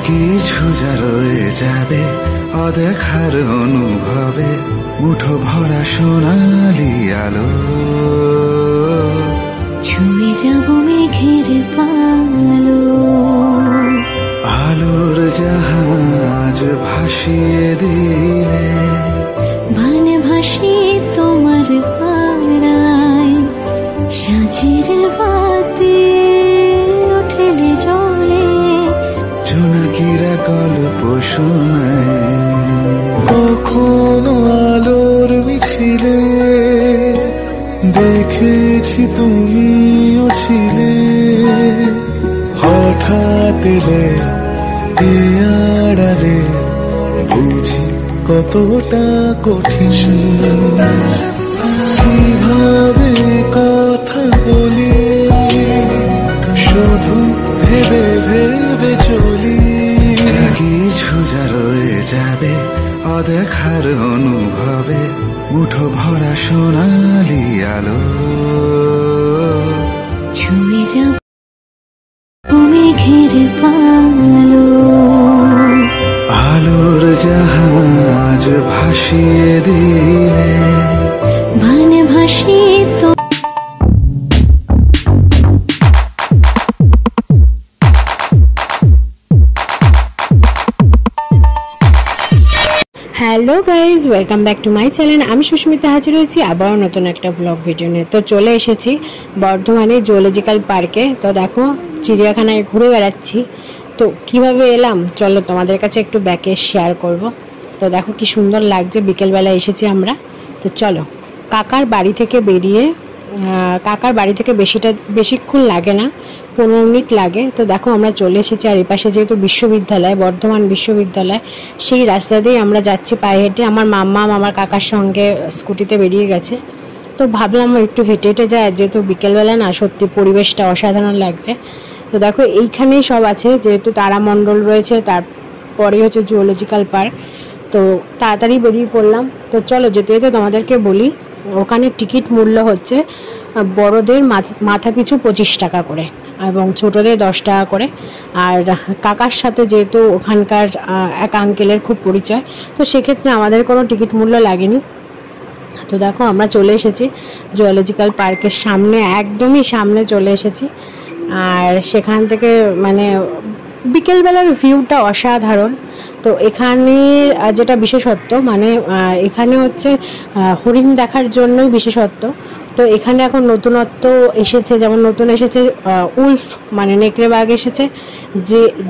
কিছু যা রয়ে যাবে অদেখার অনুভবে, মুঠো ভরা সোনালি আলো। ছুঁয়ে যাব মেঘের পালো, আলোর জাহাজ ভাসিয়ে দিলে, মানে ভাসিয়ে তোমার পাড়ায়। সাঁঝের বাতি ওঠেলে জলে, জোনাকিরা গল্প শোনায়। কখনো আলোর মিছিলে দেখেছি তুমিও ছিলে, হঠাৎ এলে এ আড়ালে, বুঝি কতটা কঠিন। কিভাবে কথা বলি শুধু ভেবে ভেবে চলি, কিছু যা রয়ে যাবে অদেখার অনুভবে, মুঠো ভরা সোনালি আলো। ছুঁয়ে যাব মেঘের পালো, আলোর জাহাজ ভাসিয়ে দিলে, মানে ভাসিয়ে তো। Hello guys, welcome back to my channel. আমি সুস্মিতা হাজির হয়েছি আবারও নতুন একটা ব্লগ ভিডিও নিয়ে। তো চলে এসেছি বর্ধমানে জুওলজিক্যাল পার্কে। তো দেখো চিড়িয়াখানায় ঘুরে বেড়াচ্ছি। তো কিভাবে এলাম চলো তোমাদের কাছে একটু ব্যাকে শেয়ার করব। তো দেখো কি সুন্দর লাগছে, বিকেলবেলা এসেছি আমরা। তো চলো, কাকার বাড়ি থেকে বেরিয়ে, কাকার বাড়ি থেকে বেশিক্ষণ লাগে না, 15 মিনিট লাগে। তো দেখো আমরা চলে এসেছি। আর এপাশে যেহেতু বিশ্ববিদ্যালয়, বর্ধমান বিশ্ববিদ্যালয়, সেই রাস্তা দিয়েই আমরা যাচ্ছি পায়ে হেঁটে। আমার মাম্মা আমার কাকার সঙ্গে স্কুটিতে বেরিয়ে গেছে। তো ভাবলাম একটু হেঁটে হেঁটে যায়, যেহেতু বিকেলবেলা না, সত্যি পরিবেশটা অসাধারণ লাগছে। তো দেখো এইখানেই সব আছে, যেহেতু তারামণ্ডল রয়েছে, তারপরে হচ্ছে জুওলজিক্যাল পার্ক। তো তাড়াতাড়ি বেরিয়ে পড়লাম। তো চলো যেতে যেতে তোমাদেরকে বলি, ওখানে টিকিট মূল্য হচ্ছে বড়দের মাথা পিছু 25 টাকা করে এবং ছোটদের 10 টাকা করে। আর কাকার সাথে যেহেতু ওখানকার এক আঙ্কেলের খুব পরিচয়, তো সেক্ষেত্রে আমাদের কোনো টিকিট মূল্য লাগেনি। তো দেখো আমরা চলে এসেছি জুওলজিক্যাল পার্কের সামনে, একদমই সামনে চলে এসেছি। আর সেখান থেকে মানে বিকেলবেলার ভিউটা অসাধারণ। তো এখানে যেটা বিশেষত্ব, মানে এখানে হচ্ছে হরিণ দেখার জন্যই বিশেষত্ব। তো এখানে এখন নতুনত্ব এসেছে, যেমন নতুন এসেছে উলফ, মানে নেকড়ে বাঘ এসেছে,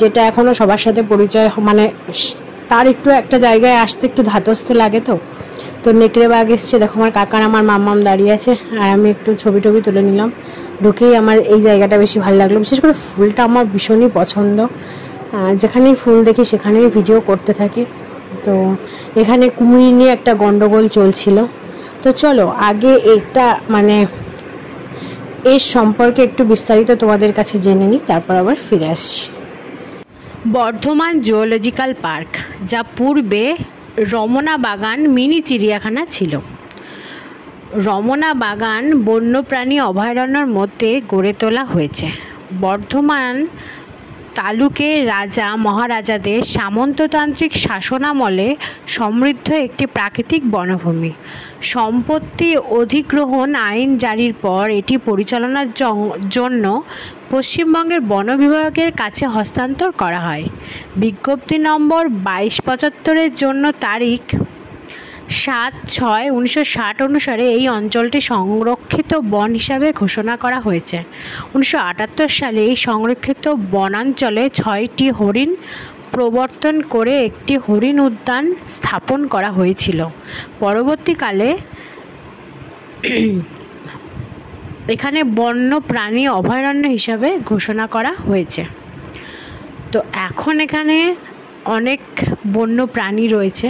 যেটা এখনও সবার সাথে পরিচয়, মানে তার একটু একটা জায়গায় আসতে একটু ধাতস্থ লাগে। তো নেকড়ে বাঘ এসছে। দেখো আমার কাকার আমার মাম্মাম দাঁড়িয়ে আছে, আর আমি একটু ছবি তুলে নিলাম। ঢুকেই আমার এই জায়গাটা বেশি ভালো লাগলো, বিশেষ করে ফুলটা আমার ভীষণই পছন্দ। যেখানেই ফুল দেখি সেখানেই ভিডিও করতে থাকি। তো এখানে কুমির নিয়ে একটা গন্ডগোল চলছিল। তো চলো আগে এটা মানে এর সম্পর্কে একটু বিস্তারিত তোমাদের কাছে জেনে নিই, তারপর আবার ফিরে আসছি। বর্ধমান জুওলজিক্যাল পার্ক, যা পূর্বে রমনা বাগান মিনি চিড়িয়াখানা ছিল। রমনা বাগান বন্যপ্রাণী অভয়ারণ্যের মধ্যে গড়ে তোলা হয়েছে। বর্ধমান তালুকে রাজা মহারাজাদের সামন্ততান্ত্রিক শাসনামলে সমৃদ্ধ একটি প্রাকৃতিক বনভূমি। সম্পত্তি অধিগ্রহণ আইন জারির পর এটি পরিচালনার জন্য পশ্চিমবঙ্গের বন বিভাগের কাছে হস্তান্তর করা হয়। বিজ্ঞপ্তি নম্বর 2275-এর জন্য তারিখ 7/6/1960 অনুসারে এই অঞ্চলটি সংরক্ষিত বন হিসাবে ঘোষণা করা হয়েছে। 1978 সালে এই সংরক্ষিত বনাঞ্চলে 6টি হরিণ প্রবর্তন করে একটি হরিণ উদ্যান স্থাপন করা হয়েছিল। পরবর্তীকালে এখানে বন্য প্রাণী অভয়ারণ্য হিসাবে ঘোষণা করা হয়েছে। তো এখন এখানে অনেক বন্য প্রাণী রয়েছে।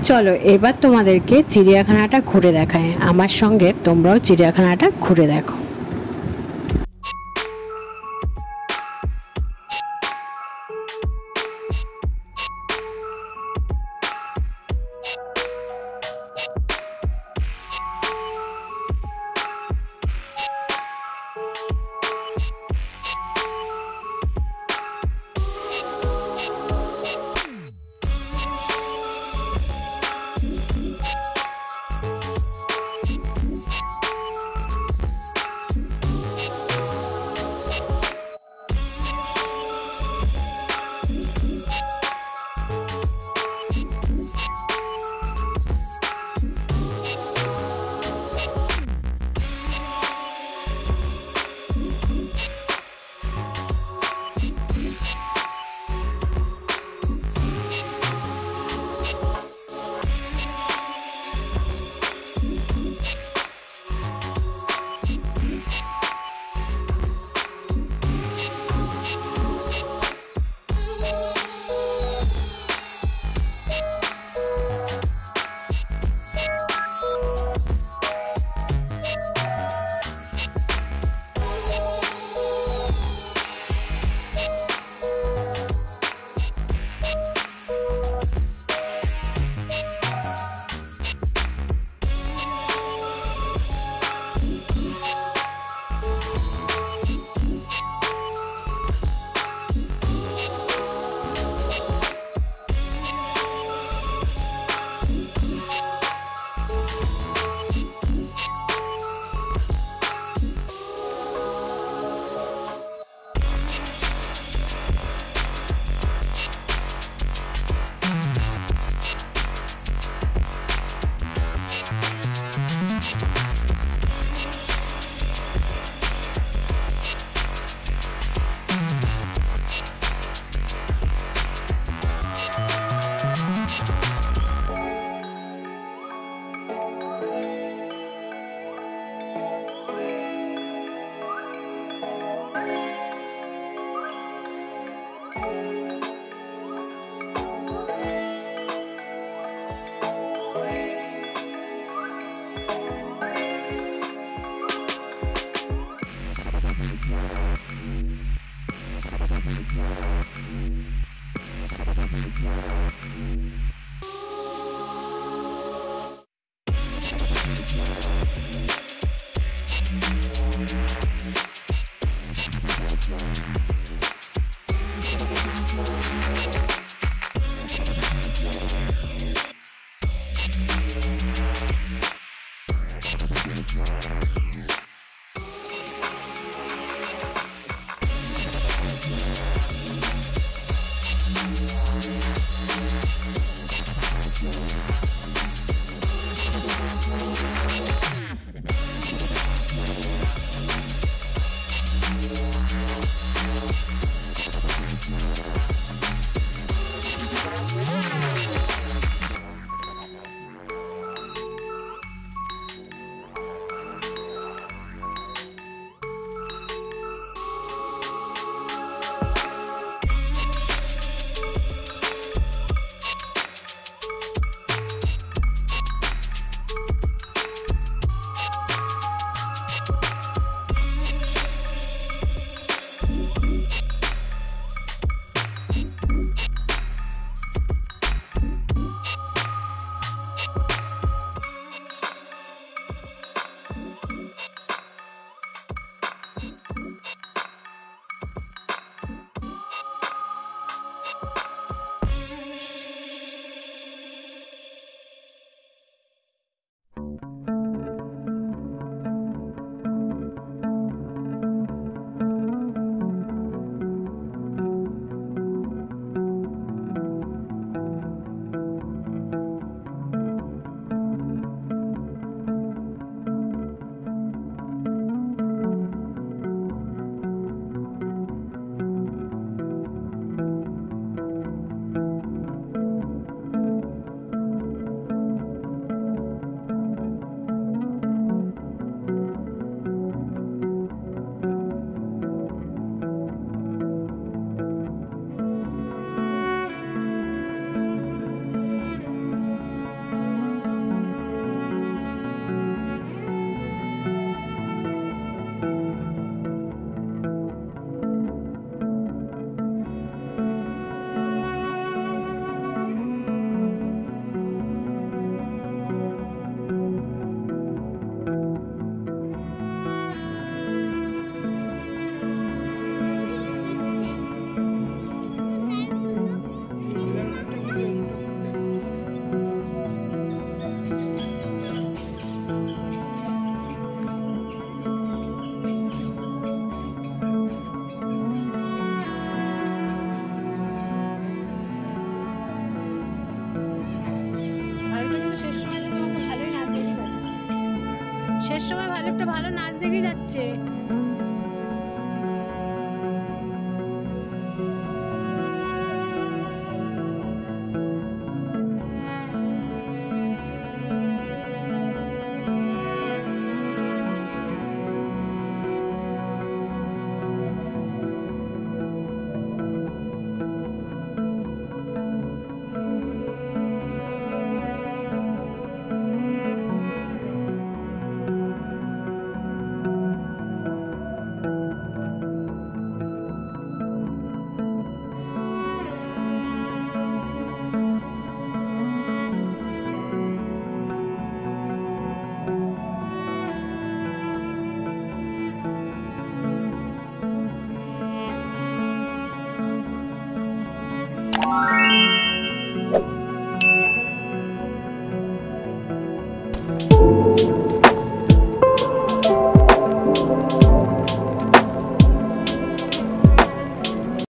চলো এবার তোমাদেরকে চিড়িয়াখানাটা ঘুরে দেখায়, আমার সঙ্গে তোমরাও চিড়িয়াখানাটা ঘুরে দেখো। শেষ সময় ভালো একটা ভালো নাচ দেখে যাচ্ছে।